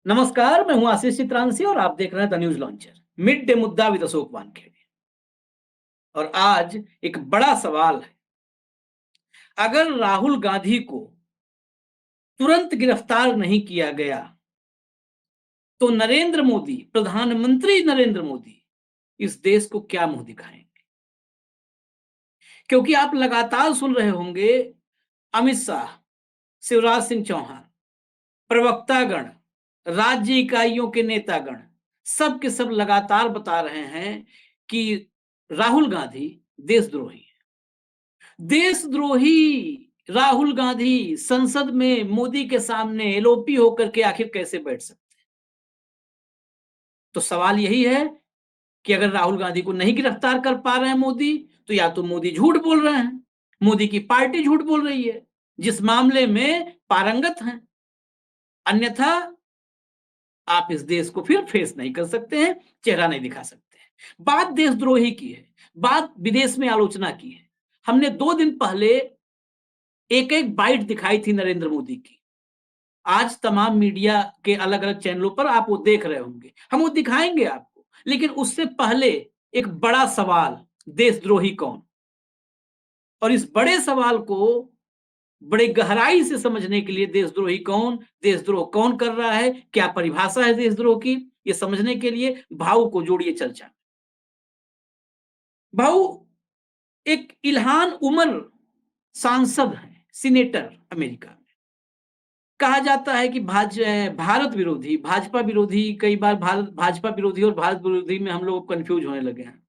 नमस्कार, मैं हूं आशीष चित्रांशी और आप देख रहे हैं the news launcher mid day मुद्दा विद अशोक वानखेड़े। और आज एक बड़ा सवाल है। अगर राहुल गांधी को तुरंत गिरफ्तार नहीं किया गया तो नरेंद्र मोदी, प्रधानमंत्री नरेंद्र मोदी, इस देश को क्या मुंह दिखाएंगे? क्योंकि आप लगातार सुन रहे होंगे अमित शाह, शिवराज सिंह चौहान, प्रवक्तागण, राज्य इकाइयों के नेतागण सब के सब लगातार बता रहे हैं कि राहुल गांधी देशद्रोही है। देशद्रोही राहुल गांधी संसद में मोदी के सामने एलओपी होकर के आखिर कैसे बैठ सकते हैं? तो सवाल यही है कि अगर राहुल गांधी को नहीं गिरफ्तार कर पा रहे हैं मोदी, तो या तो मोदी झूठ बोल रहे हैं, मोदी की पार्टी झूठ बोल रही है जिस मामले में पारंगत हैं। अन्यथा आप इस देश को फिर फेस नहीं कर सकते हैं, चेहरा नहीं दिखा सकते हैं। बात देशद्रोही की है, बात विदेश में आलोचना की है। हमने 2 दिन पहले एक एक बाइट दिखाई थी नरेंद्र मोदी की। आज तमाम मीडिया के अलग अलग चैनलों पर आप वो देख रहे होंगे, हम वो दिखाएंगे आपको। लेकिन उससे पहले एक बड़ा सवाल, देशद्रोही कौन? और इस बड़े सवाल को बड़े गहराई से समझने के लिए देशद्रोही कौन, देशद्रोह कौन कर रहा है, क्या परिभाषा है देशद्रोह की, ये समझने के लिए भाऊ को जोड़िए चर्चा। भाऊ, एक इल्हान उमर सांसद है, सीनेटर अमेरिका में। कहा जाता है कि भारत विरोधी, भाजपा विरोधी, कई बार भाजपा विरोधी और भारत विरोधी में हम लोग कंफ्यूज होने लगे हैं।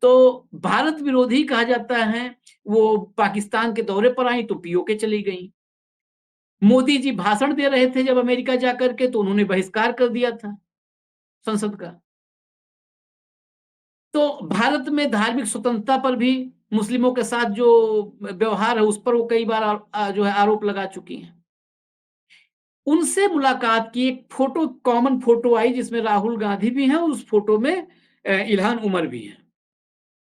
तो भारत विरोधी कहा जाता है, वो पाकिस्तान के दौरे पर आई तो पीओके चली गई। मोदी जी भाषण दे रहे थे जब अमेरिका जाकर के, तो उन्होंने बहिष्कार कर दिया था संसद का। तो भारत में धार्मिक स्वतंत्रता पर भी मुस्लिमों के साथ जो व्यवहार है उस पर वो कई बार जो है आरोप लगा चुकी हैं। उनसे मुलाकात की एक फोटो, कॉमन फोटो आई जिसमें राहुल गांधी भी हैं, उस फोटो में इल्हान उमर भी हैं।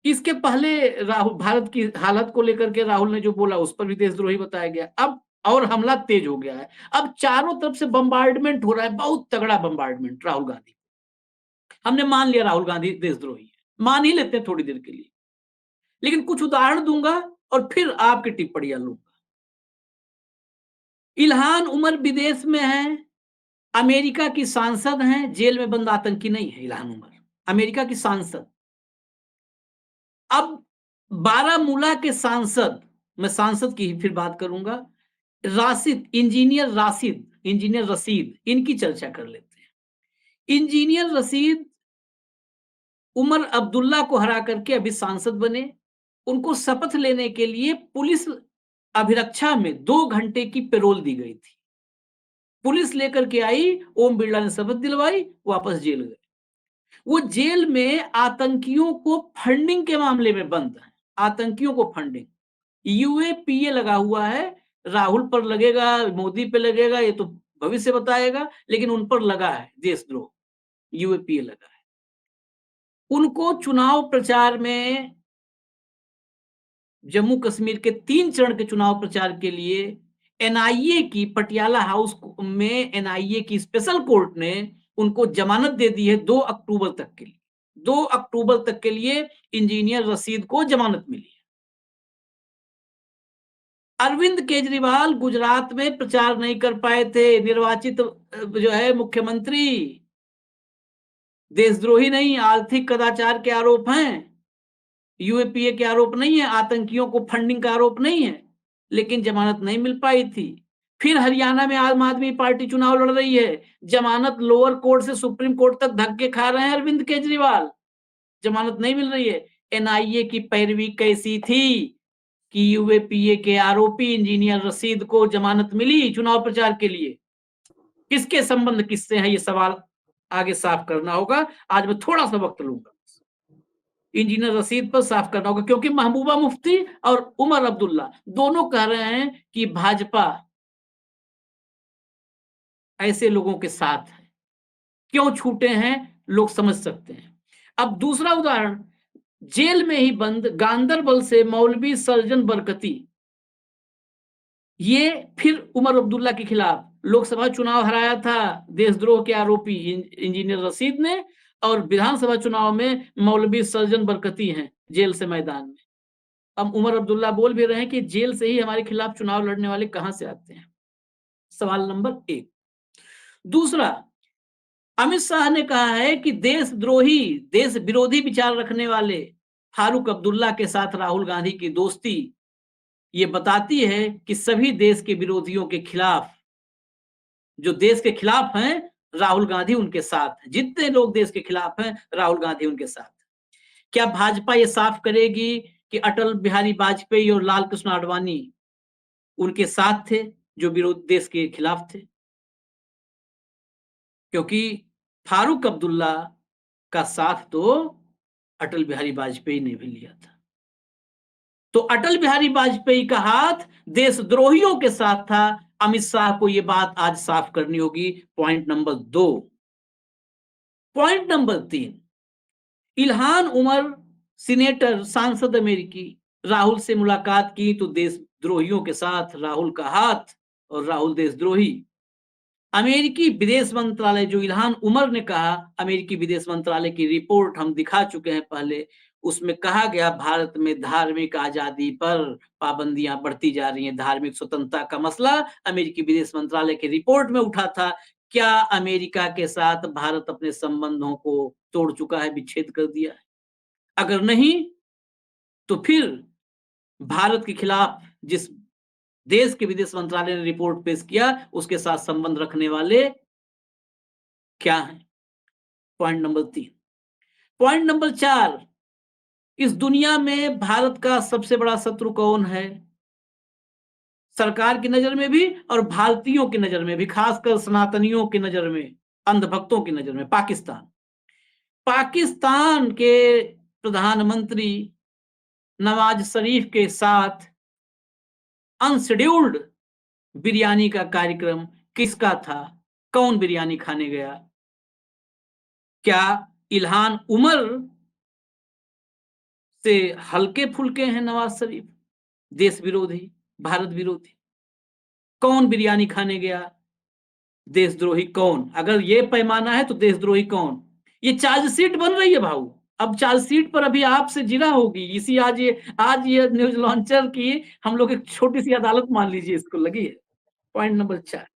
इसके पहले राहुल, भारत की हालत को लेकर के राहुल ने जो बोला उस पर भी देशद्रोही बताया गया। अब और हमला तेज हो गया है। अब चारों तरफ से बम्बार्डमेंट हो रहा है, बहुत तगड़ा बम्बार्डमेंट राहुल गांधी। हमने मान लिया राहुल गांधी देशद्रोही है, मान ही लेते हैं थोड़ी देर के लिए, लेकिन कुछ उदाहरण दूंगा और फिर आपकी टिप्पणियां लूंगा। इल्हान उमर विदेश में है, अमेरिका की सांसद हैं, जेल में बंद आतंकी नहीं है इल्हान उमर, अमेरिका की सांसद। अब बारामूला के सांसद, मैं सांसद की ही फिर बात करूंगा, राशिद, इंजीनियर रशीद, इनकी चर्चा कर लेते हैं। इंजीनियर रशीद उमर अब्दुल्ला को हरा करके अभी सांसद बने। उनको शपथ लेने के लिए पुलिस अभिरक्षा में 2 घंटे की पैरोल दी गई थी। पुलिस लेकर के आई, ओम बिरला ने शपथ दिलवाई, वापस जेल गए। वो जेल में आतंकियों को फंडिंग के मामले में बंद है। आतंकियों को फंडिंग, यूएपीए लगा हुआ है। राहुल पर लगेगा, मोदी पे लगेगा, ये तो भविष्य बताएगा, लेकिन उन पर लगा है देशद्रोह, यूएपीए लगा है। उनको चुनाव प्रचार में, जम्मू कश्मीर के 3 चरण के चुनाव प्रचार के लिए एनआईए की, पटियाला हाउस में एनआईए की स्पेशल कोर्ट ने उनको जमानत दे दी है 2 अक्टूबर तक के लिए। 2 अक्टूबर तक के लिए इंजीनियर रशीद को जमानत मिली है। अरविंद केजरीवाल गुजरात में प्रचार नहीं कर पाए थे, निर्वाचित जो है मुख्यमंत्री। देशद्रोही नहीं, आर्थिक कदाचार के आरोप हैं, यूएपीए के आरोप नहीं है, आतंकियों को फंडिंग का आरोप नहीं है, लेकिन जमानत नहीं मिल पाई थी। फिर हरियाणा में आम आदमी पार्टी चुनाव लड़ रही है, जमानत लोअर कोर्ट से सुप्रीम कोर्ट तक धक्के खा रहे हैं अरविंद केजरीवाल, जमानत नहीं मिल रही है। एनआईए की पैरवी कैसी थी कि यूएपीए के आरोपी इंजीनियर रशीद को जमानत मिली चुनाव प्रचार के लिए? किसके संबंध किससे है, ये सवाल आगे साफ करना होगा। आज मैं थोड़ा सा वक्त लूंगा, इंजीनियर रशीद पर साफ करना होगा, क्योंकि महबूबा मुफ्ती और उमर अब्दुल्ला दोनों कह रहे हैं कि भाजपा ऐसे लोगों के साथ है। क्यों छूटे हैं लोग समझ सकते हैं। अब दूसरा उदाहरण, जेल में ही बंद गांदरबल से मौलवी सर्जन बरकती, ये फिर उमर अब्दुल्ला के खिलाफ लोकसभा चुनाव हराया था देशद्रोह के आरोपी इंजीनियर रशीद ने, और विधानसभा चुनाव में मौलवी सर्जन बरकती हैं जेल से मैदान में। अब उमर अब्दुल्ला बोल भी रहे हैं कि जेल से ही हमारे खिलाफ चुनाव लड़ने वाले कहां से आते हैं। सवाल नंबर 1। दूसरा, अमित शाह ने कहा है कि देशद्रोही, देश विरोधी विचार रखने वाले फारूक अब्दुल्ला के साथ राहुल गांधी की दोस्ती ये बताती है कि सभी देश के विरोधियों के खिलाफ, जो देश के खिलाफ हैं, राहुल गांधी उनके साथ हैं। जितने लोग देश के खिलाफ हैं, राहुल गांधी उनके साथ। क्या भाजपा ये साफ करेगी कि अटल बिहारी वाजपेयी और लाल कृष्ण आडवाणी उनके साथ थे, जो विरोध देश के खिलाफ थे? क्योंकि फारूक अब्दुल्ला का साथ तो अटल बिहारी वाजपेयी ने भी लिया था। तो अटल बिहारी वाजपेयी का हाथ देशद्रोहियों के साथ था। अमित शाह को यह बात आज साफ करनी होगी। Point number 2। Point number 3, Ilhan Omar senator सांसद अमेरिकी राहुल से मुलाकात की तो देशद्रोहियों के साथ राहुल का हाथ, और राहुल देशद्रोही। अमेरिकी विदेश मंत्रालय, जो इल्हान उमर ने कहा, अमेरिकी विदेश मंत्रालय की रिपोर्ट हम दिखा चुके हैं पहले, उसमें कहा गया भारत में धार्मिक आजादी पर पाबंदियां बढ़ती जा रही हैं, धार्मिक स्वतंत्रता का मसला अमेरिकी विदेश मंत्रालय की रिपोर्ट में उठा था। क्या अमेरिका के साथ भारत अपने संबंधों को तोड़ चुका है, विच्छेद कर दिया है? अगर नहीं, तो फिर भारत के खिलाफ जिस देश के विदेश मंत्रालय ने रिपोर्ट पेश किया, उसके साथ संबंध रखने वाले क्या है? Point number 3। पॉइंट नंबर 4, इस दुनिया में भारत का सबसे बड़ा शत्रु कौन है? सरकार की नजर में भी और भारतीयों की नजर में भी, खासकर सनातनियों की नजर में, अंधभक्तों की नजर में, पाकिस्तान। पाकिस्तान के प्रधानमंत्री नवाज शरीफ के साथ अनशेड्यूल्ड बिरयानी का कार्यक्रम किसका था? कौन बिरयानी खाने गया? क्या इल्हान उमर से हल्के फुल्के हैं नवाज शरीफ, देश विरोधी, भारत विरोधी? कौन बिरयानी खाने गया? देशद्रोही कौन? अगर ये पैमाना है तो देशद्रोही कौन? ये चार्जशीट बन रही है भाऊ। अब चार्जशीट पर अभी आपसे जिरा होगी। इसी आज ये न्यूज लॉन्चर की हम लोग एक छोटी सी अदालत मान लीजिए इसको लगी है। Point number 4।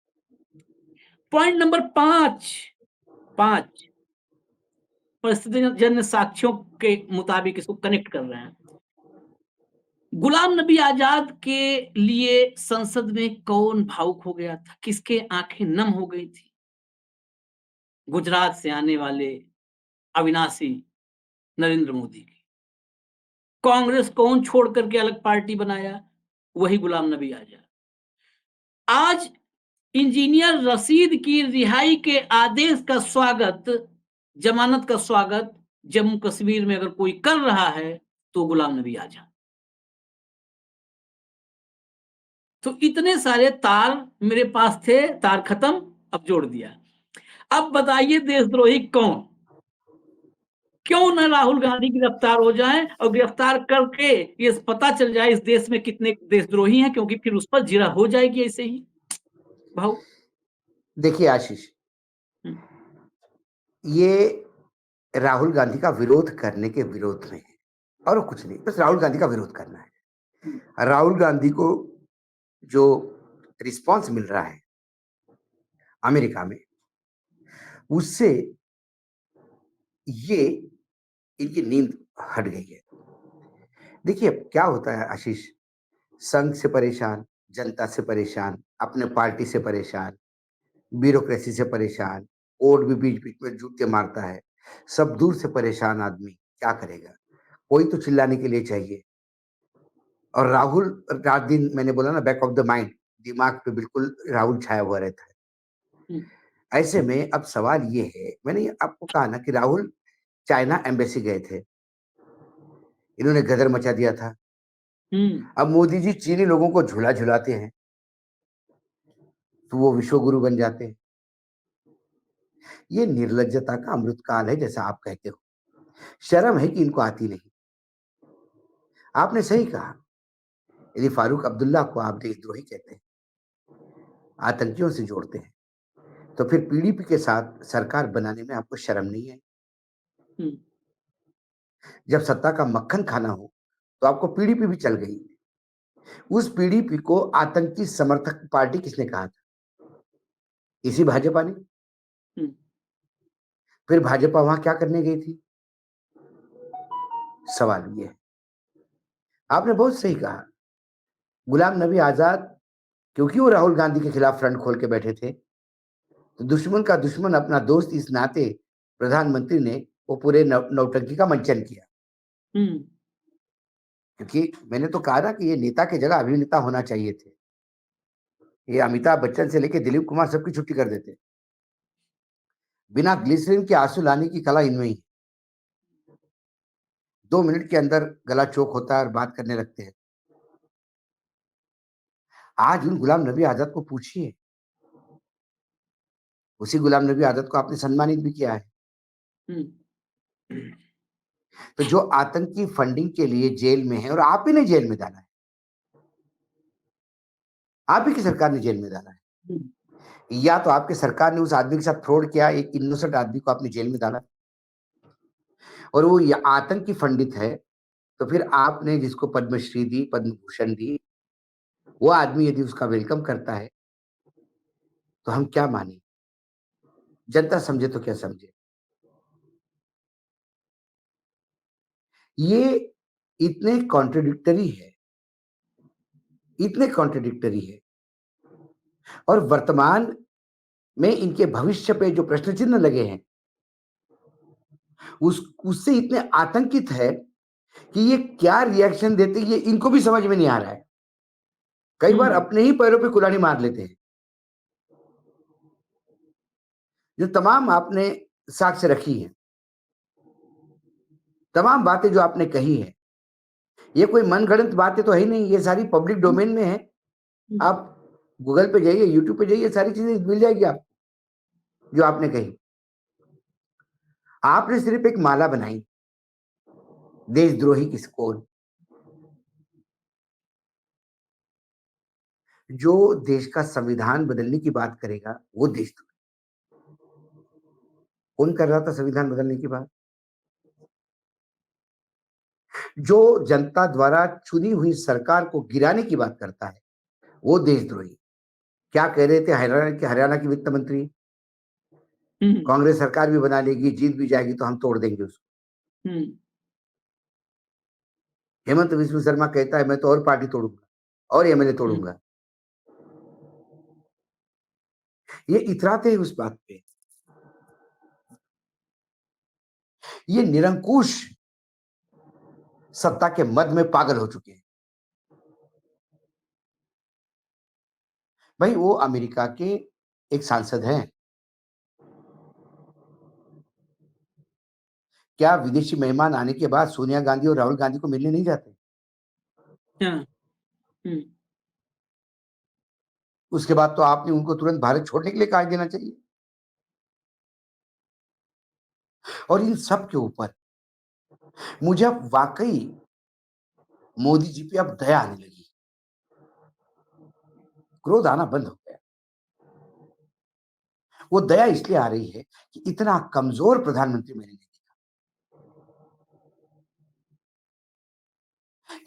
पॉइंट नंबर 5 परिस्थितिजन्य साक्ष्यों के मुताबिक इसको कनेक्ट कर रहे हैं। गुलाम नबी आजाद के लिए संसद में कौन भावुक हो गया था? किसके आंखें नम हो गई थी? गुजरात से आने वाले अविनाशी नरेंद्र मोदी की। कांग्रेस कौन छोड़ करके अलग पार्टी बनाया? वही गुलाम नबी आजाद। आज इंजीनियर रशीद की रिहाई के आदेश का स्वागत, जमानत का स्वागत जम्मू कश्मीर में अगर कोई कर रहा है तो गुलाम नबी आजाद। तो इतने सारे तार मेरे पास थे, तार खत्म, अब जोड़ दिया। अब बताइए देशद्रोही कौन? क्यों ना राहुल गांधी गिरफ्तार हो जाएं और गिरफ्तार करके ये पता चल जाए इस देश में कितने देशद्रोही हैं, क्योंकि फिर उस पर जिरा हो जाएगी ऐसे ही भाव। देखिए आशीष, ये राहुल गांधी का विरोध करने के विरोध में है और कुछ नहीं, बस राहुल गांधी का विरोध करना है। राहुल गांधी को जो रिस्पांस मिल रहा है अमेरिका में, उससे ये इनकी नींद हट गई है। देखिए अब क्या होता है आशीष, संघ से परेशान, जनता से परेशान, अपने पार्टी से परेशान, ब्यूरोक्रेसी से परेशान, वोट भी बीच बीच में जूते मारता है, सब दूर से परेशान आदमी क्या करेगा? कोई तो चिल्लाने के लिए चाहिए। और राहुल रात दिन, मैंने बोला ना, बैक ऑफ द माइंड, दिमाग पे बिल्कुल राहुल छाया हुआ रहता है। ऐसे में अब सवाल ये है, मैंने आपको कहा ना कि राहुल चाइना एम्बेसी गए थे, इन्होंने गदर मचा दिया था। अब मोदी जी चीनी लोगों को झूला झुलाते हैं तो वो विश्वगुरु बन जाते हैं। ये निर्लज्जता का अमृत काल है, जैसा आप कहते हो। शर्म है कि इनको आती नहीं। आपने सही कहा, यदि फारूक अब्दुल्ला को आप देशद्रोही कहते हैं, आतंकियों से जोड़ते हैं, तो फिर पीडीपी के साथ सरकार बनाने में आपको शर्म नहीं है? हम्म, जब सत्ता का मक्खन खाना हो, तो आपको पीडीपी भी चल गई। उस पीडीपी को आतंकी समर्थक पार्टी किसने कहा था? इसी भाजपा ने। हम्म, फिर भाजपा वहां क्या करने गई थी? सवाल ये है। आपने बहुत सही कहा, गुलाम नबी आजाद क्योंकि वो राहुल गांधी के खिलाफ फ्रंट खोल के बैठे थे, तो दुश्मन का दुश्मन अपना दोस्त इस नाते प्रधानमंत्री ने वो पूरे नौटंकी का मंचन किया। हम्म, क्योंकि मैंने तो कहा ना कि ये नेता की जगह अभिनेता होना चाहिए थे। ये अमिताभ बच्चन से लेके दिलीप कुमार सबकी छुट्टी कर देते। बिना ग्लिसरीन के आंसू लाने की कला इनमें ही है। 2 मिनट के अंदर गला चोक होता है और बात करने लगते हैं। आज उन गुलाम नबी आजाद को पूछिए, उसी गुलाम नबी आजाद को आपने सम्मानित भी किया है। हम्म, तो जो आतंकी फंडिंग के लिए जेल में है, और आप ही ने जेल में डाला है, आप ही की सरकार ने जेल में डाला है, हम्म, या तो आपकी सरकार ने उस आदमी के साथ फ्रॉड किया, एक इनोसेंट आदमी को आपने जेल में डाला, और वो ये आतंकी फंडित है, तो फिर आपने जिसको पद्मश्री दी, पद्म भूषण दी, वो आदमी यदि उसका वेलकम करता है, तो हम क्या माने? जनता समझे तो क्या समझे? ये इतने कॉन्ट्रडिक्टरी है, इतने कॉन्ट्रडिक्टरी है, और वर्तमान में इनके भविष्य पे जो प्रश्न चिन्ह लगे हैं, उससे इतने आतंकित है कि ये क्या रिएक्शन देते, ये इनको भी समझ में नहीं आ रहा है। कई बार अपने ही पैरों पे कुल्हाड़ी मार लेते हैं। जो तमाम आपने साक्ष्य रखी है, तमाम बातें जो आपने कही है, ये कोई मनगढ़ंत बातें तो है ही नहीं, ये सारी पब्लिक डोमेन में है। आप गूगल पे जाइए, यूट्यूब पे जाइए, सारी चीजें मिल जाएगी आपको जो आपने कही। आपने सिर्फ एक माला बनाई, देशद्रोही की कौन? जो देश का संविधान बदलने की बात करेगा वो देशद्रोही। कौन कर रहा था संविधान बदलने की बात? जो जनता द्वारा चुनी हुई सरकार को गिराने की बात करता है वो देशद्रोही। क्या कह रहे थे हरियाणा की वित्त मंत्री? कांग्रेस सरकार भी बना लेगी, जीत भी जाएगी, तो हम तोड़ देंगे उसको। हेमंत विश्व शर्मा कहता है मैं तो और पार्टी तोड़ूंगा और एमएलए तोड़ूंगा। ये इतराते हैं उस बात पे। ये निरंकुश सत्ता के मद में पागल हो चुके हैं। भाई वो अमेरिका के एक सांसद हैं। क्या विदेशी मेहमान आने के बाद सोनिया गांधी और राहुल गांधी को मिलने नहीं जाते? हाँ, उसके बाद तो आपने उनको तुरंत भारत छोड़ने के लिए कहा देना चाहिए। और इन सब के ऊपर मुझे अब वाकई मोदी जी पे अब दया आने लगी, क्रोध आना बंद हो गया। वो दया इसलिए आ रही है कि इतना कमजोर प्रधानमंत्री मैंने नहीं देखा।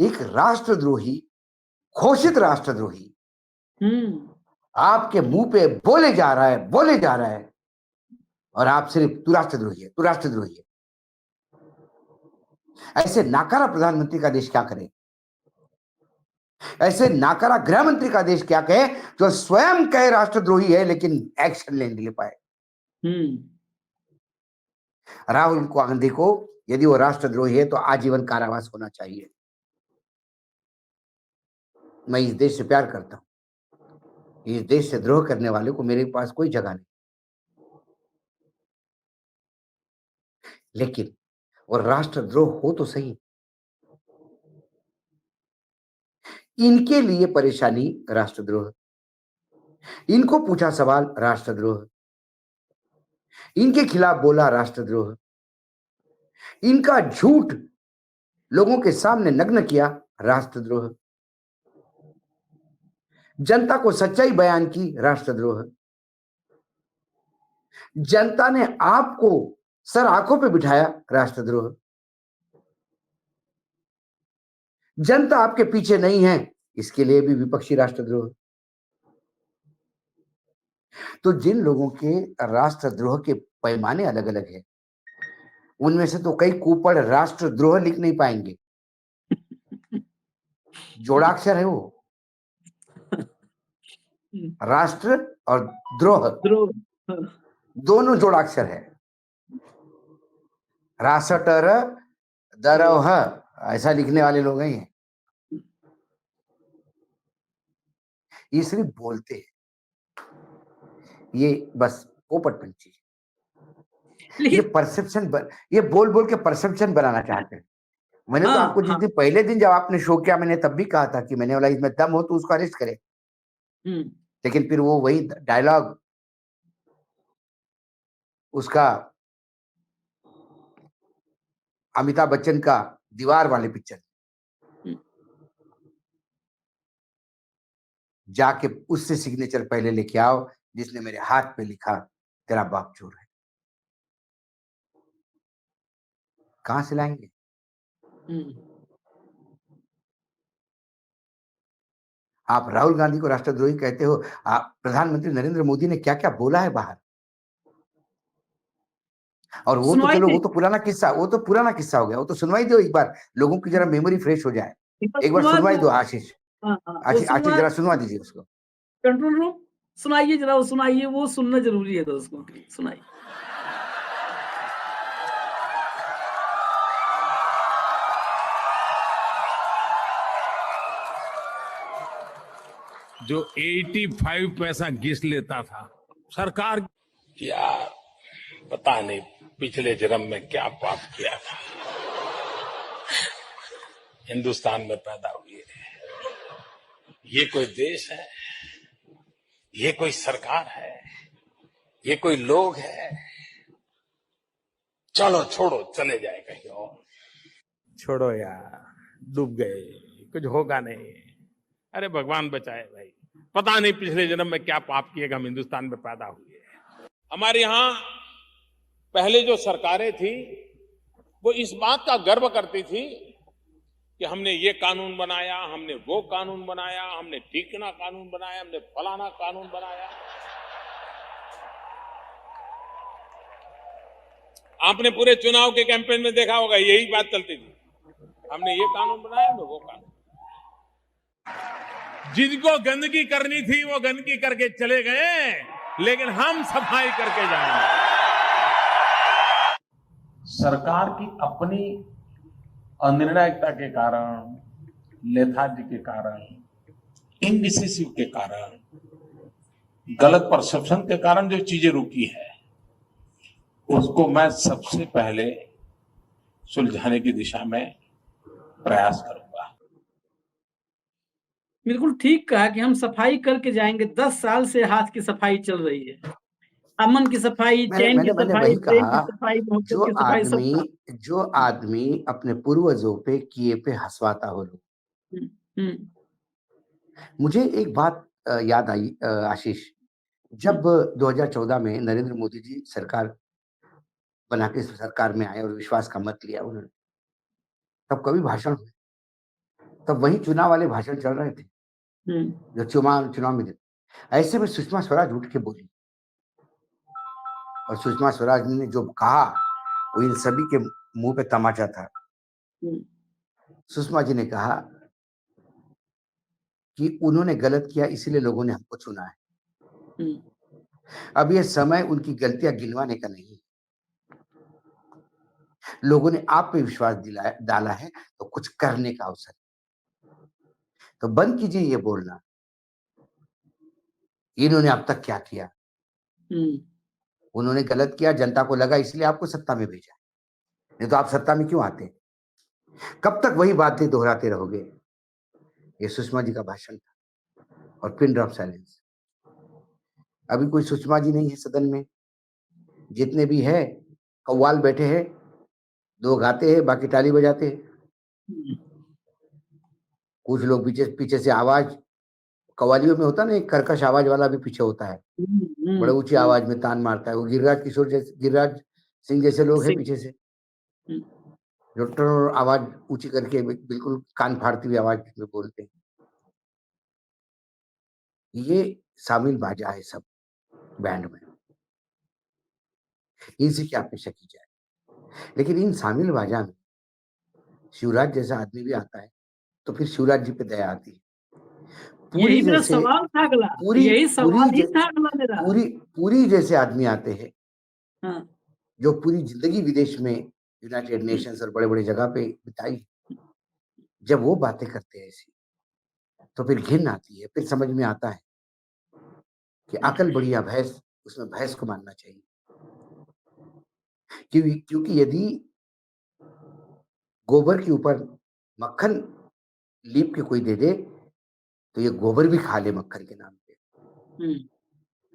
एक राष्ट्रद्रोही, घोषित राष्ट्रद्रोही आपके मुंह पे बोले जा रहा है, बोले जा रहा है, और आप सिर्फ तू राष्ट्रद्रोही है, तू राष्ट्रद्रोही है। ऐसे नाकारा प्रधानमंत्री का देश क्या करे? ऐसे नाकारा गृह मंत्री का देश क्या कहे जो स्वयं कहे राष्ट्रद्रोही है लेकिन एक्शन नहीं ले पाए? राहुल गांधी को यदि वो राष्ट्रद्रोही है तो आजीवन कारावास होना चाहिए। मैं इस देश से प्यार करता हूं, इस देश से द्रोह करने वाले को मेरे पास कोई जगह नहीं। लेकिन वो राष्ट्रद्रोह हो तो सही, इनके लिए परेशानी राष्ट्रद्रोह, इनको पूछा सवाल राष्ट्रद्रोह, इनके खिलाफ बोला राष्ट्रद्रोह, इनका झूठ लोगों के सामने नग्न किया राष्ट्रद्रोह। जनता को सच्चाई बयान की, राष्ट्रद्रोह। जनता ने आपको सर आंखों पे बिठाया, राष्ट्रद्रोह। जनता आपके पीछे नहीं है, इसके लिए भी विपक्षी राष्ट्रद्रोह। तो जिन लोगों के राष्ट्रद्रोह के पैमाने अलग-अलग हैं, उनमें से तो कई कुपड़ राष्ट्रद्रोह लिख नहीं पाएंगे। जोड़ाक्षर है वो, राष्ट्र और द्रोह द्रोह। हाँ, दोनों जोड़ाक्षर है। राष्ट्र दरोह ऐसा लिखने वाले लोग हैं ये सिर्फ बोलते हैं, ये बस पोपट पंची। ये लेकिन परसेप्शन ये बोल बोल के परसेप्शन बनाना चाहते हैं। मैंने तो आपको हाँ जिस हाँ। दिन पहले दिन जब आपने शो किया, मैंने तब भी कहा था कि मैंने बोला इसमें दम हो तो उसको अरेस्ट करे। लेकिन फिर वो वही डायलॉग उसका अमिताभ बच्चन का दीवार वाले पिक्चर, जाके उससे सिग्नेचर पहले लेके आओ जिसने मेरे हाथ पे लिखा तेरा बाप चोर है। कहां से लाएंगे? आप राहुल गांधी को राष्ट्रद्रोही कहते हो, प्रधानमंत्री नरेंद्र मोदी ने क्या क्या बोला है बाहर। और वो तो सुनवाई चलो, नहीं। वो तो पुराना किस्सा हो गया। वो तो सुनवाई दो एक बार, लोगों की जरा मेमोरी फ्रेश हो जाए। एक बार एक बार सुनवा सुनवाई दो। दो आशीष। हाँ हाँ, वो आशीष सुनवा। जरा सुनवा दीजिए उसको। कंट्रोल रूम सुनाइए जरा, वो सुनाइए, वो सुनना जरूरी है दोस्तों के लिए, सुनाइए। जो 85 पैसा घिस लेता था सरकार, यार पता नहीं पिछले जन्म में क्या पाप किया था, हिंदुस्तान में पैदा हुए। ये कोई देश है, ये कोई सरकार है, ये कोई लोग है? चलो छोड़ो, चले जाए कहीं और। छोड़ो यार, डूब गए, कुछ होगा नहीं। अरे भगवान बचाए भाई, पता नहीं पिछले जन्म में क्या पाप किए हम हिंदुस्तान में पैदा हुए। हमारे यहां पहले जो सरकारें थी वो इस बात का गर्व करती थी कि हमने ये कानून बनाया, हमने वो कानून बनाया, हमने ढीकना कानून बनाया, हमने फलाना कानून बनाया। आपने पूरे चुनाव के कैंपेन में देखा होगा यही बात चलती थी, हमने ये कानून बनाया, हमने वो कानून। जिनको गंदगी करनी थी वो गंदगी करके चले गए, लेकिन हम सफाई करके जाएंगे। सरकार की अपनी अनिर्णायकता के कारण, लेथार्जी के कारण, इनडिसिसिव के कारण, गलत परसेप्शन के कारण जो चीजें रुकी है उसको मैं सबसे पहले सुलझाने की दिशा में प्रयास करूंगा। बिल्कुल ठीक कहा कि हम सफाई करके जाएंगे। 10 साल से हाथ की सफाई चल रही है, अमन की सफाई, चैन की मैंने सफाई, वही प्रेम की कहा, सफाई, मोहब्बत जो की सफाई, सब आदमी कहा। जो आदमी अपने पूर्वजों पे किए पे हंसवाता हो लोग। हम्म, हम्म, मुझे एक बात याद आई आशीष, जब 2014 में नरेंद्र मोदी जी सरकार बना के सरकार में आए और विश्वास का मत लिया उन्होंने, तब कभी भाषण हुए, तब वही चुनाव वाले भाषण चल रहे थे हम्म, जो चुनाव में थे। ऐसे में सुषमा स्वराज उठ के बोली, और सुषमा स्वराज ने जो कहा वो इन सभी के मुंह पे तमाचा था। हम्म, सुषमा जी ने कहा कि उन्होंने गलत किया इसलिए लोगों ने हमको चुना है। हम्म, अब ये समय उनकी गलतियां गिनवाने का नहीं, लोगों ने आप पे विश्वास डाला है तो कुछ करने का अवसर। तो बंद कीजिए ये बोलना इन्होंने अब तक क्या किया। हम्म। उन्होंने गलत किया, जनता को लगा इसलिए आपको सत्ता में भेजा, नहीं तो आप सत्ता में क्यों आते? कब तक वही बातें दोहराते रहोगे? ये सुषमा जी का भाषण था और पिन ड्रॉप साइलेंस। अभी कोई सुषमा जी नहीं है सदन में, जितने भी है कव्वाल बैठे हैं, दो गाते हैं बाकी ताली बजाते हैं, कुछ लोग पीछे पीछे से आवाज कव्वालियों में होता ना, एक कर्कश आवाज वाला भी पीछे होता है, बड़े ऊंची आवाज में तान मारता है, वो गिरिराज सिंह जैसे लोग हैं पीछे से, जो आवाज ऊंची करके बिल्कुल कान फाड़ती हुई आवाज में बोलते हैं। ये शामिल बाजा है सब बैंड में, इनसे क्या अपेक्षा की जाए। लेकिन इन शामिल बाजा में शिवराज जैसा आदमी भी आता है तो फिर शिवराज जी पे दया आती है। यही मेरा सवाल था अगला, यही सवाल ही था अगला मेरा। पूरी जैसे आदमी आते हैं, हाँ। जो पूरी जिंदगी विदेश में यूनाइटेड नेशंस और बड़े बड़े जगह पे बिताई, जब वो बातें करते हैं ऐसी तो फिर घिन आती है, फिर समझ में आता है कि अकल बढ़िया भैंस, उसमें भैंस को मानना चाहिए। क्योंकि यदि गोबर के ऊपर मक्खन लीप के कोई दे दे तो ये गोबर भी खा ले मक्खन के नाम पे।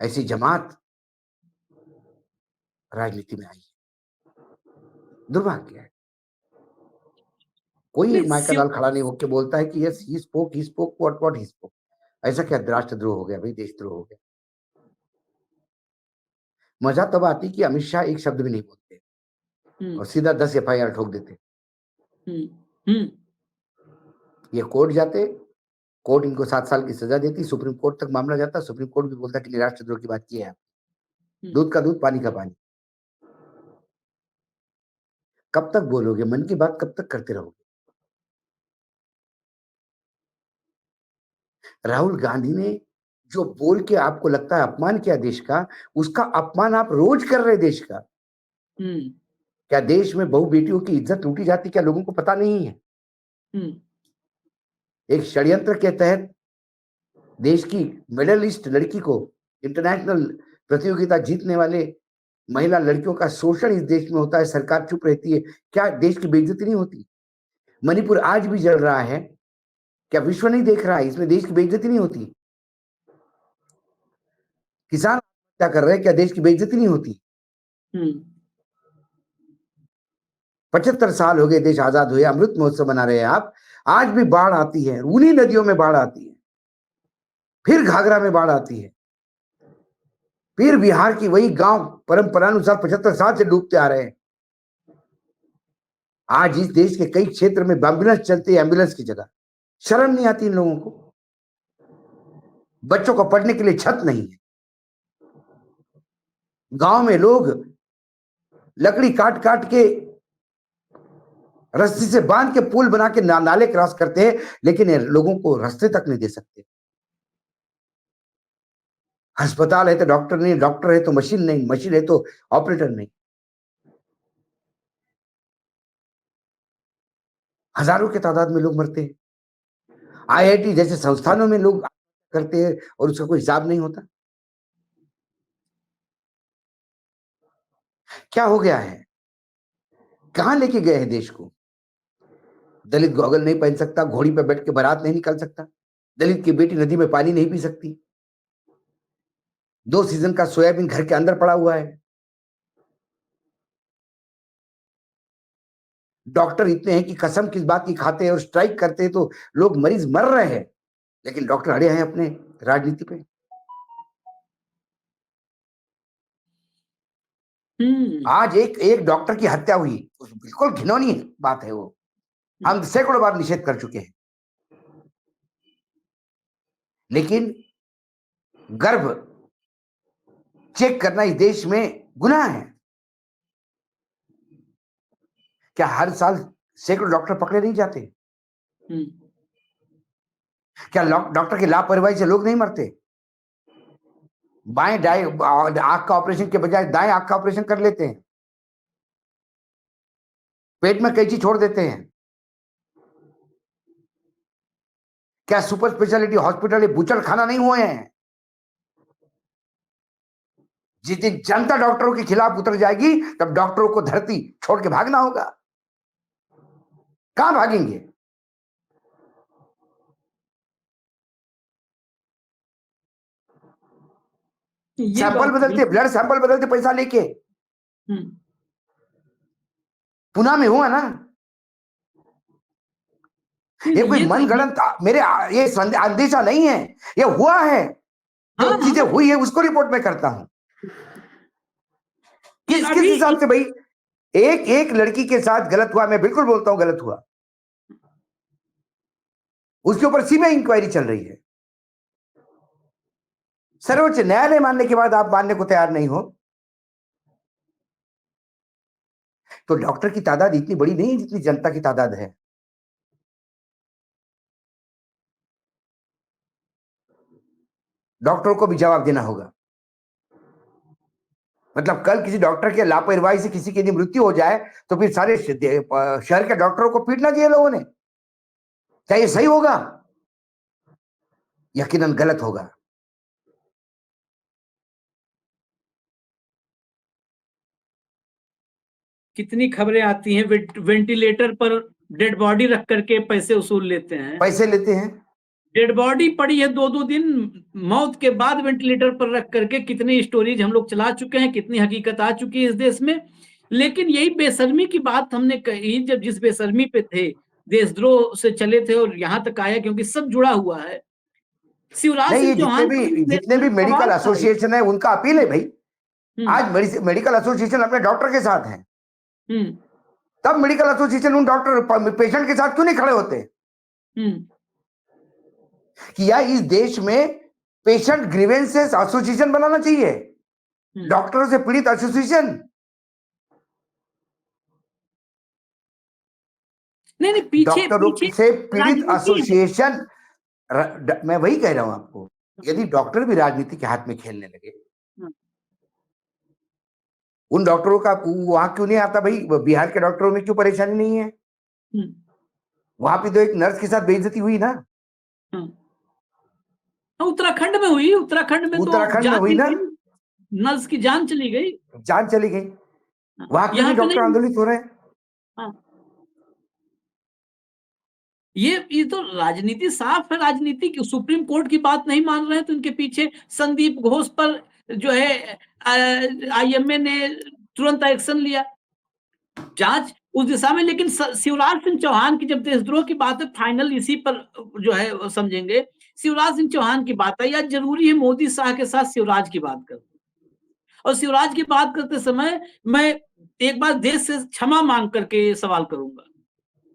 ऐसी जमात राजनीति में आई है, दुर्भाग्य है। कोई माइकल लाल खड़ा नहीं होकर बोलता है कि yes he spoke what he spoke. ऐसा क्या राष्ट्रद्रोह हो गया भाई, देशद्रोह हो गया। मजा तब आती कि अमित शाह एक शब्द भी नहीं बोलते और सीधा 10 FIR ठोक देते। ये कोर्ट जाते, कोर्ट इनको 7 साल की सजा देती, सुप्रीम कोर्ट तक मामला जाता, सुप्रीम कोर्ट भी बोलता कि राष्ट्रद्रोह की बात की है, दूध का दूध पानी का पानी। कब तक बोलोगे, मन की बात कब तक करते रहोगे। राहुल गांधी ने जो बोल के आपको लगता है अपमान किया देश का, उसका अपमान आप रोज कर रहे देश का। क्या देश में बहु बेटियों की इज्जत लूटी जाती, क्या लोगों को पता नहीं है। एक षड्यंत्र के तहत देश की मेडलिस्ट लड़की को, इंटरनेशनल प्रतियोगिता जीतने वाले महिला लड़कियों का शोषण इस देश में होता है, सरकार चुप रहती है। क्या देश की बेइज्जती नहीं होती। मणिपुर आज भी जल रहा है, क्या विश्व नहीं देख रहा है, इसमें देश की बेइज्जती नहीं होती। किसान क्या कर रहे हैं, क्या देश की बेइज्जती नहीं होती। 75 साल हो गए देश आजाद हुए, अमृत महोत्सव मना रहे हैं आप, आज भी बाढ़ आती है, उन्हीं नदियों में बाढ़ आती है, फिर घाघरा में बाढ़ आती है, फिर बिहार की वही गांव परंपरानुसार 75 साल से डूबते आ रहे हैं। आज इस देश के कई क्षेत्र में एम्बुलेंस चलती है, एम्बुलेंस की जगह। शर्म नहीं आती इन लोगों को। बच्चों को पढ़ने के लिए छत नहीं है। गांव में लोग लकड़ी काट काट के रस्सी से बांध के पुल बना के नाले क्रॉस करते हैं, लेकिन लोगों को रास्ते तक नहीं दे सकते। अस्पताल है तो डॉक्टर नहीं, डॉक्टर है तो मशीन नहीं, मशीन है तो ऑपरेटर नहीं। हजारों के तादाद में लोग मरते हैं। IIT जैसे संस्थानों में लोग करते हैं और उसका कोई हिसाब नहीं होता। क्या हो गया है, कहां लेके गए हैं देश को। दलित गॉगल नहीं पहन सकता, घोड़ी पर बैठ के बारात नहीं निकल सकता, दलित की बेटी नदी में पानी नहीं पी सकती, 2 सीजन का सोयाबीन घर के अंदर पड़ा हुआ है। डॉक्टर इतने हैं कि कसम किस बात की खाते हैं और स्ट्राइक करते हैं तो लोग मरीज मर रहे हैं, लेकिन डॉक्टर अड़े हैं अपने राजनीति पे। आज एक डॉक्टर की हत्या हुई, बिल्कुल घिनौनी बात है वो, हम सैकड़ों बार निषेध कर चुके हैं। लेकिन गर्भ चेक करना इस देश में गुनाह है। क्या हर साल सैकड़ों डॉक्टर पकड़े नहीं जाते। क्या डॉक्टर की लापरवाही से लोग नहीं मरते। बाएं आंख का ऑपरेशन के बजाय दाएं आंख का ऑपरेशन कर लेते हैं, पेट में कैंची छोड़ देते हैं। क्या सुपर स्पेशलिटी हॉस्पिटल बूचड़ खाना नहीं हुए हैं। जिस दिन जनता डॉक्टरों के खिलाफ उतर जाएगी तब डॉक्टरों को धरती छोड़ के भागना होगा। कहां भागेंगे। सैंपल बदलते, ब्लड सैंपल बदलते पैसा लेके। पुणे में हुआ ना, ये कोई ये तो मनगढ़ंत मेरे ये अंदेशा नहीं है, ये हुआ है। जो हाँ, चीजें हाँ। हुई है उसको रिपोर्ट में करता हूं। ये किस किस अभी हिसाब से भाई? एक एक लड़की के साथ गलत हुआ, मैं बिल्कुल बोलता हूं गलत हुआ, उसके ऊपर सीबीआई इंक्वायरी चल रही है। सर्वोच्च न्यायालय मानने के बाद आप मानने को तैयार नहीं हो, तो डॉक्टर की तादाद इतनी बड़ी नहीं है जितनी जनता की तादाद है। डॉक्टरों को भी जवाब देना होगा। मतलब कल किसी डॉक्टर के लापरवाही से किसी की यदि मृत्यु हो जाए तो फिर सारे शहर के डॉक्टरों को पीटना चाहिए लोगों ने। क्या ये सही होगा? यकीनन गलत होगा। कितनी खबरें आती हैं, वेंटिलेटर पर डेड बॉडी रख करके पैसे वसूल लेते हैं। पैसे लेते हैं। डेड बॉडी पड़ी है 2-2 दिन, मौत के बाद वेंटिलेटर पर रख करके कितनी स्टोरीज हम लोग चला चुके हैं, कितनी हकीकत आ चुकी है इस देश में। लेकिन यही बेशर्मी की बात हमने कही, जब जिस बेशर्मी पे थे, देशद्रोह से चले थे और यहाँ तक आया, क्योंकि सब जुड़ा हुआ है। शिवराज नहीं, सिंह ये चौहान पर जितने भी मेरा मेडिकल सवाल था। एसोसिएशन है उनका अपील है भाई। हम्म, आज मेडिकल एसोसिएशन अपने डॉक्टर के साथ है, हम्म, तब मेडिकल एसोसिएशन उन डॉक्टर पेशेंट के साथ क्यों नहीं खड़े होते? हम्म, कि यार इस देश में पेशेंट ग्रीवेंसेस एसोसिएशन बनाना चाहिए, डॉक्टरों से पीड़ित एसोसिएशन। नहीं, पीछे डॉक्टरों पीछे से पीड़ित राजनीति है। एसोसिएशन। मैं वही कह रहा हूं आपको, यदि डॉक्टर भी राजनीति के हाथ में खेलने लगे, उन डॉक्टरों का वहां क्यों नहीं आता भाई? बिहार के डॉक्टरों में क्यों परेशानी नहीं है? वहां पे तो एक नर्स के साथ बेइज्जती हुई ना, उत्तराखंड में हुई, उत्तराखंड में तो उत्तराखंड में जान हुई ही ना, गई, नर्स की जान चली गई। जान चली गई। वहां क्यों यहाँ नहीं पे डॉक्टर नहीं। आंदोलित हो रहे हैं? हाँ। ये तो राजनीति साफ है, राजनीति की। सुप्रीम कोर्ट की बात नहीं मान रहे हैं तो इनके पीछे संदीप घोष पर जो है आईएमए ने तुरंत एक्शन लिया, जांच उस दिशा में। लेकिन शिवराज सिंह चौहान की जब देशद्रोह की बात है, फाइनल इसी पर जो है समझेंगे। शिवराज सिंह चौहान की बात है, या जरूरी है मोदी शाह के साथ शिवराज की बात कर? और शिवराज की बात करते समय मैं एक बार देश से क्षमा मांग करके सवाल करूंगा,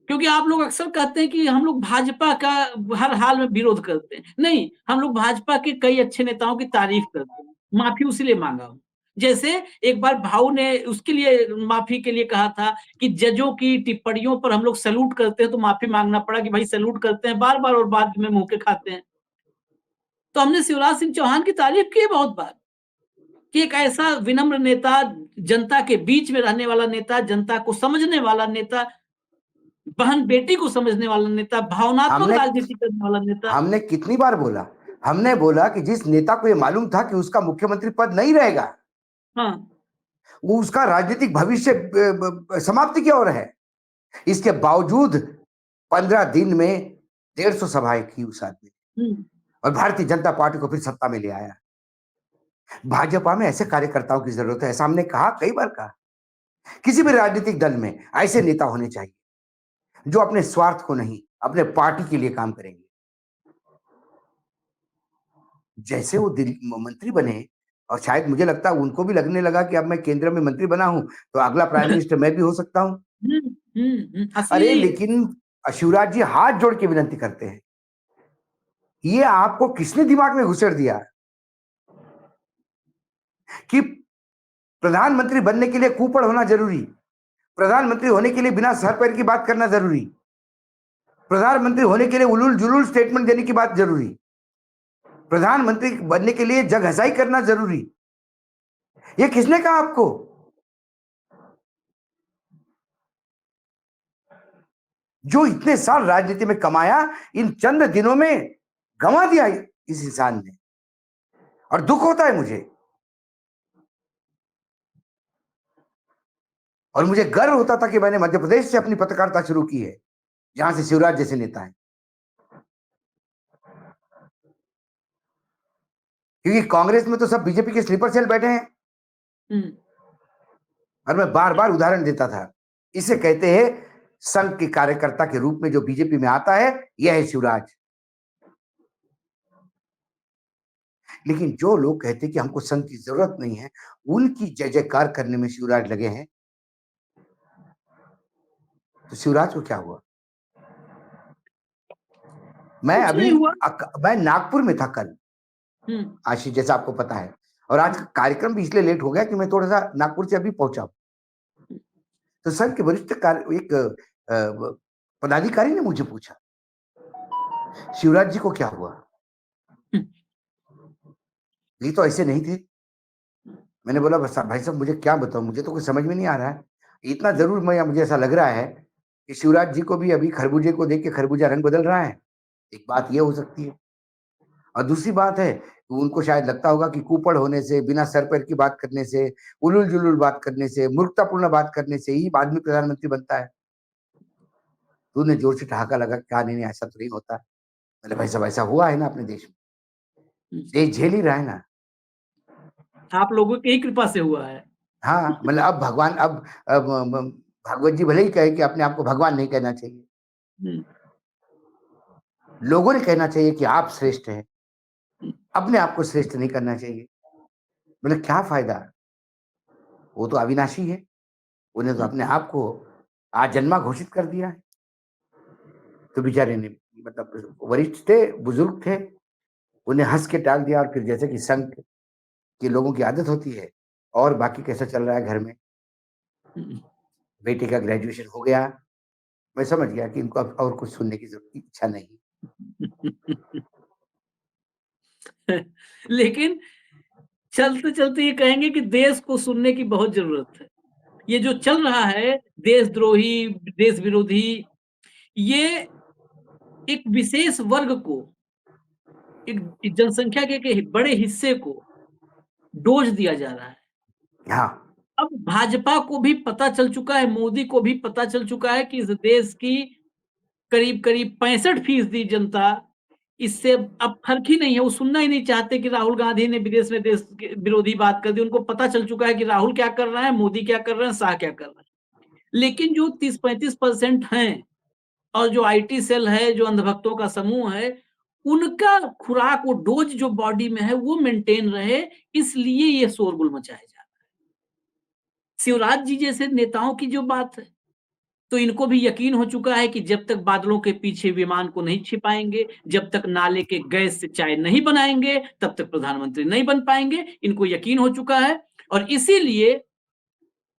क्योंकि आप लोग अक्सर कहते हैं कि हम लोग भाजपा का हर हाल में विरोध करते हैं। नहीं, हम लोग भाजपा के कई अच्छे नेताओं की तारीफ करते हैं। माफी उसीलिए मांगा हूं, जैसे एक बार भाऊ ने उसके लिए माफी के लिए कहा था कि जजों की टिप्पणियों पर हम लोग सैल्यूट करते हैं, तो माफी मांगना पड़ा कि भाई सैल्यूट करते हैं बार बार और बाद में मुंह के खाते हैं। तो हमने शिवराज सिंह चौहान की तारीफ की है बहुत बार, कि एक ऐसा विनम्र नेता, जनता के बीच में रहने वाला नेता, जनता को समझने वाला नेता, बहन बेटी को समझने वाला नेता, भावनात्मक हमने राजनीति करने वाला नेता। हमने कितनी बार बोला, हमने बोला कि जिस नेता को यह मालूम था कि उसका मुख्यमंत्री पद नहीं रहेगा, हाँ, वो उसका राजनीतिक भविष्य समाप्ति की ओर है, इसके बावजूद 15 दिन में 150 सभाएं की उस आदमी, और भारतीय जनता पार्टी को फिर सत्ता में ले आया। भाजपा में ऐसे कार्यकर्ताओं की जरूरत है, ऐसा हमने कहा, कई बार कहा। किसी भी राजनीतिक दल में ऐसे नेता होने चाहिए जो अपने स्वार्थ को नहीं, अपने पार्टी के लिए काम करेंगे। जैसे वो मंत्री बने, और शायद मुझे लगता है उनको भी लगने लगा कि अब मैं केंद्र में मंत्री बना हूं तो अगला प्राइम मिनिस्टर मैं भी हो सकता हूं। अरे लेकिन शिवराज जी हाथ जोड़ के विनती करते हैं, ये आपको किसने दिमाग में घुसेड़ दिया कि प्रधानमंत्री बनने के लिए कुपड़ होना जरूरी, प्रधानमंत्री होने के लिए बिना सर पैर की बात करना जरूरी, प्रधानमंत्री होने के लिए उलूल जुलूल स्टेटमेंट देने की बात जरूरी, प्रधानमंत्री बनने के लिए जग हंसाई करना जरूरी? ये किसने कहा आपको? जो इतने साल राजनीति में कमाया, इन चंद दिनों में गंवा दिया इस इंसान ने, और दुख होता है मुझे। और मुझे गर्व होता था कि मैंने मध्य प्रदेश से अपनी पत्रकारिता शुरू की है, जहां से शिवराज जैसे नेता हैं। क्योंकि कांग्रेस में तो सब बीजेपी के स्लीपर सेल बैठे हैं। और मैं बार बार उदाहरण देता था, इसे कहते हैं संघ के कार्यकर्ता के रूप में जो बीजेपी में आता है, यह है शिवराज। लेकिन जो लोग कहते हैं कि हमको संघ की जरूरत नहीं है, उनकी जय जयकार करने में शिवराज लगे हैं। तो शिवराज को क्या हुआ? मैं नागपुर में था कल, आशीष, जैसा आपको पता है, और आज कार्यक्रम भी इसलिए लेट हो गया कि मैं थोड़ा सा नागपुर से अभी पहुंचा। तो संघ के वरिष्ठ एक पदाधिकारी ने मुझे पूछा, शिवराज जी को क्या हुआ? ये तो ऐसे नहीं थे। मैंने बोला भाई साहब, मुझे क्या बताऊं, मुझे तो कुछ समझ में नहीं आ रहा है। इतना जरूर मुझे ऐसा लग रहा है कि शिवराज जी को भी अभी खरबूजे को देख के खरबूजा रंग बदल रहा है। एक बात ये हो सकती है, और दूसरी बात है कि उनको शायद लगता होगा कि कुपड़ होने से, बिना सर पैर की बात करने से, उलुल जुलुल बात करने से, मूर्खतापूर्ण बात करने से ही आदमी प्रधानमंत्री बनता है। तो उन्हें जोर से ठहाका लगा, कहा नहीं ऐसा तो नहीं होता। मैंने भाई साहब, ऐसा हुआ है ना अपने देश में, देश झेल ही रहा है ना। आप लोगों की कृपा से हुआ है। हाँ, मतलब अब भगवान, अब भागवत जी भले ही कहे कि अपने आप को भगवान नहीं कहना चाहिए, लोगों ने कहना चाहिए कि आप श्रेष्ठ हैं, अपने आप को श्रेष्ठ नहीं करना चाहिए। मतलब क्या फायदा? वो तो अविनाशी है, उन्हें तो अपने आप को आजन्मा घोषित कर दिया है। तो बेचारे ने, मतलब वरिष्ठ थे, बुजुर्ग थे, उन्हें हंस के टाल दिया। और फिर जैसे कि संघ के लोगों की आदत होती है, और बाकी कैसा चल रहा है घर में, बेटे का ग्रेजुएशन हो गया, मैं समझ गया कि इनको अब और कुछ सुनने की इच्छा नहीं। लेकिन चलते चलते ये कहेंगे कि देश को सुनने की बहुत जरूरत है। ये जो चल रहा है देशद्रोही, देश विरोधी, ये एक विशेष वर्ग को, एक जनसंख्या के एक बड़े हिस्से को डोज दिया जा रहा है। हाँ, अब भाजपा को भी पता चल चुका है, मोदी को भी पता चल चुका है कि इस देश की करीब करीब 65% जनता, इससे अब फर्क ही नहीं है। वो सुनना ही नहीं चाहते कि राहुल गांधी ने विदेश में देश विरोधी बात कर दी। उनको पता चल चुका है कि राहुल क्या कर रहा है, मोदी क्या कर रहे हैं, शाह क्या कर रहे हैं। लेकिन जो 30-35% हैं, और जो आईटी सेल है, जो अंधभक्तों का समूह है, उनका खुराक, वो डोज जो बॉडी में है वो मेंटेन रहे, इसलिए ये शोरगुल मचाया जा रहा है। शिवराज जी जैसे नेताओं की जो बात है, तो इनको भी यकीन हो चुका है कि जब तक बादलों के पीछे विमान को नहीं छिपाएंगे, जब तक नाले के गैस से चाय नहीं बनाएंगे, तब तक प्रधानमंत्री नहीं बन पाएंगे। इनको यकीन हो चुका है, और इसीलिए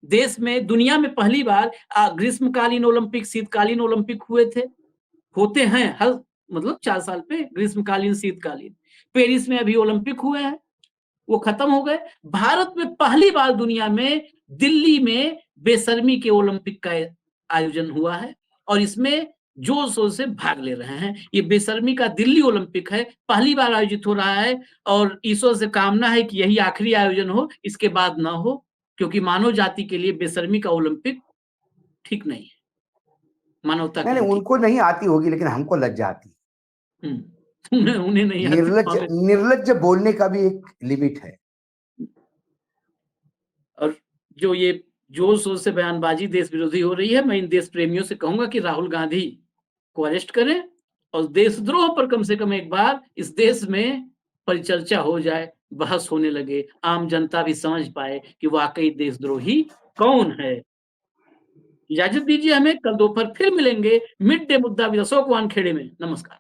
देश में, दुनिया में पहली बार ग्रीष्मकालीन ओलंपिक, शीतकालीन ओलंपिक हुए थे, होते हैं हर, मतलब 4 साल पे, ग्रीष्मकालीन, शीतकालीन। पेरिस में अभी ओलंपिक हुए हैं, वो खत्म हो गए। भारत में पहली बार दुनिया में दिल्ली में बेशर्मी के ओलंपिक का आयोजन हुआ है, और इसमें जोर शोर से भाग ले रहे हैं। ये बेशर्मी का दिल्ली ओलंपिक है, पहली बार आयोजित हो रहा है, और ईश्वर से कामना है कि यही आखिरी आयोजन हो, इसके बाद ना हो, क्योंकि मानव जाति के लिए बेशर्मी का ओलंपिक ठीक नहीं है। मानवता के नहीं, लिए ठीक। उनको नहीं आती होगी, लेकिन हमको लज्जा आती है। उन्हें नहीं आती। निर्लज्ज बोलने का भी एक लिमिट है। और जो ये जोर शोर से बयानबाजी देश विरोधी हो रही है, मैं इन देश प्रेमियों से कहूंगा कि राहुल गांधी को अरेस्ट करें, और देशद्रोह पर कम से कम एक बार इस देश में परिचर्चा हो जाए, बहस होने लगे, आम जनता भी समझ पाए कि वाकई देशद्रोही कौन है। इजाजत दीजिए हमें, कल दोपहर फिर मिलेंगे मिड डे मुद्दा विद अशोक वानखेड़े में। नमस्कार।